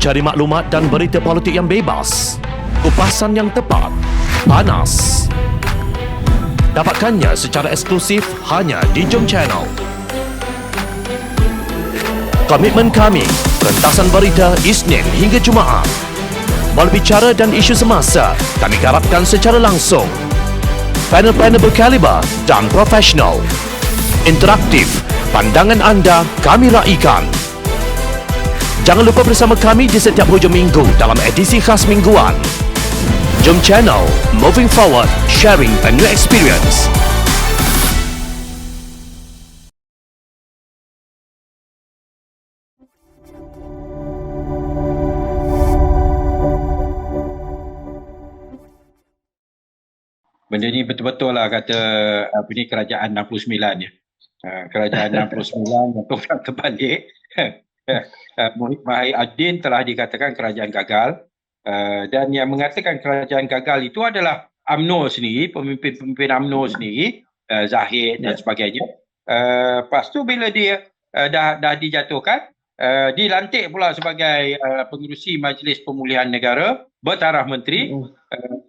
Cari maklumat dan berita politik yang bebas, kupasan yang tepat, panas. Dapatkannya secara eksklusif hanya di Jom Channel. Komitmen kami, rentasan berita Isnin hingga Jumaat. Berbicara dan isu semasa, kami garapkan secara langsung. Panel-panel berkaliber dan profesional. Interaktif, pandangan anda kami raikan. Jangan lupa bersama kami di setiap hujung minggu dalam edisi khas mingguan. Jom Channel, moving forward, sharing a new experience. Benda ni betul-betul lah kata apa ni kerajaan 69 ya. Kerajaan 69 yang orang terbalik. Muhyiddin Mahidin telah dikatakan kerajaan gagal, dan yang mengatakan kerajaan gagal itu adalah UMNO sendiri, pemimpin-pemimpin UMNO sendiri, Zahid dan sebagainya. Lepas tu bila dia dah dijatuhkan, dilantik pula sebagai pengerusi Majlis Pemulihan Negara bertaraf menteri.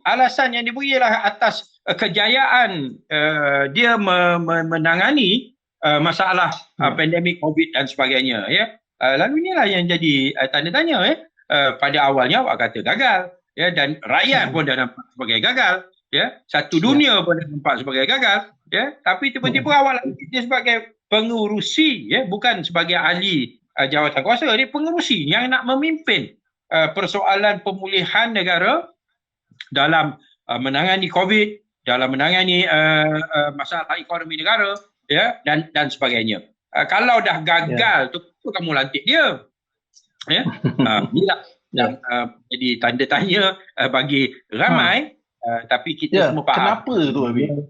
Alasan yang diberi ialah atas kejayaan dia menangani masalah pandemik COVID dan sebagainya ya. Lalu inilah yang jadi tanda tanya ya. Pada awalnya awak kata gagal ya, dan rakyat pun dah nampak sebagai gagal ya, satu dunia pun dah nampak sebagai gagal ya, tapi tiba-tiba awak lantik dia sebagai pengurusi ya, bukan sebagai ahli jawatan kuasa. Dia pengurusi yang nak memimpin persoalan pemulihan negara dalam menangani COVID, dalam menangani masalah ekonomi negara ya, dan sebagainya. Kalau dah gagal tu kamu lantik dia ya. Inilah yang jadi tanda tanya bagi ramai, tapi kita semua faham kenapa tu Habib?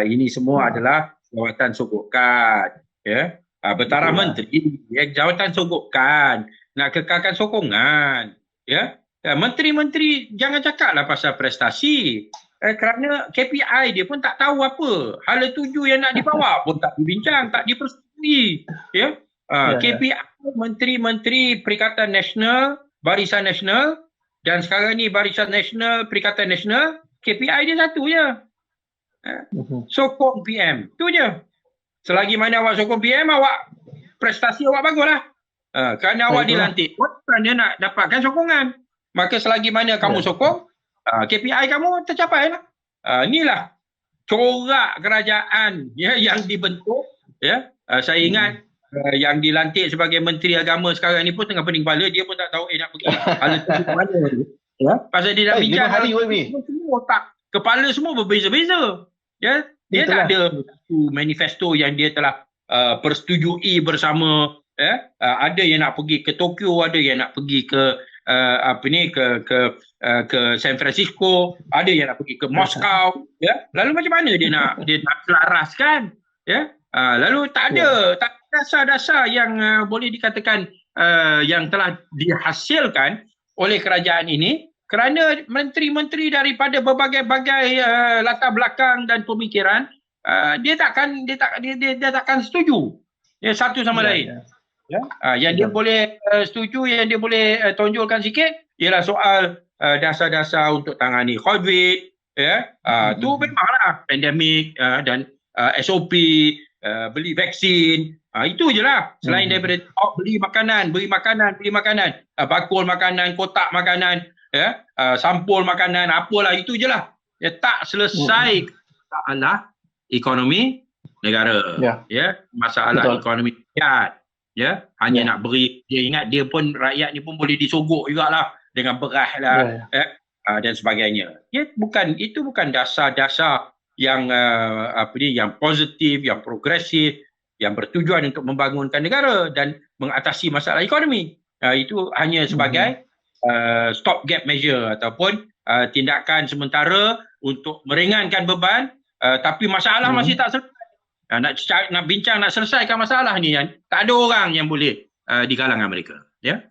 Ini semua adalah jawatan sogokan ya. Bertaraf menteri ya, jawatan sogokan, nak kekalkan sokongan ya. Menteri-menteri jangan cakaplah pasal prestasi, kerana KPI dia pun tak tahu apa. Hala tuju yang nak dibawa pun tak dibincang, tak dipersetujui ya. KPI menteri-menteri Perikatan Nasional, Barisan Nasional, dan sekarang ni Barisan Nasional, Perikatan Nasional, KPI dia satu je. Sokong PM, tu je. Selagi mana awak sokong PM, awak prestasi awak baguslah. Kerana awak dilantik, kerana nak dapatkan sokongan. Maka selagi mana kamu sokong, KPI kamu tercapai lah. Inilah corak kerajaan ya, yang dibentuk ya. Saya ingat yang dilantik sebagai Menteri Agama sekarang ni pun tengah pening kepala, dia pun tak tahu nak pergi hala tu ke mana ya. Pasal dia dah bincang semua otak kepala semua berbeza-beza ya. Dia tak ada manifesto yang dia telah persetujui bersama ya. Ada yang nak pergi ke Tokyo, ada yang nak pergi ke ke San Francisco, ada yang nak pergi ke Moskow ya. Lalu macam mana dia nak selaraskan ya. Lalu tak ada dasar-dasar yang boleh dikatakan yang telah dihasilkan oleh kerajaan ini, kerana menteri-menteri daripada berbagai-bagai latar belakang dan pemikiran, dia takkan setuju ya, satu sama lain. Yang dia boleh setuju, yang dia boleh tonjolkan sikit ialah soal dasar-dasar untuk tangani COVID ya. Tu memanglah pandemik dan SOP, beli vaksin, itu je lah. Selain daripada beri makanan, bakul makanan, kotak makanan ya, sampul makanan, apalah, itu je lah ya. Tak selesai masalah ekonomi negara ya, masalah ekonomi rakyat ya. Hanya nak beri, dia ingat dia pun, rakyat ni pun boleh disogok jugalah dengan beras lah dan sebagainya ya. Itu bukan dasar-dasar yang yang positif, yang progresif, yang bertujuan untuk membangunkan negara dan mengatasi masalah ekonomi. Itu hanya sebagai stopgap measure ataupun tindakan sementara untuk meringankan beban, tapi masalah masih tak selesai. Nak bincang, nak selesaikan masalah ni, tak ada orang yang boleh di kalangan mereka ya.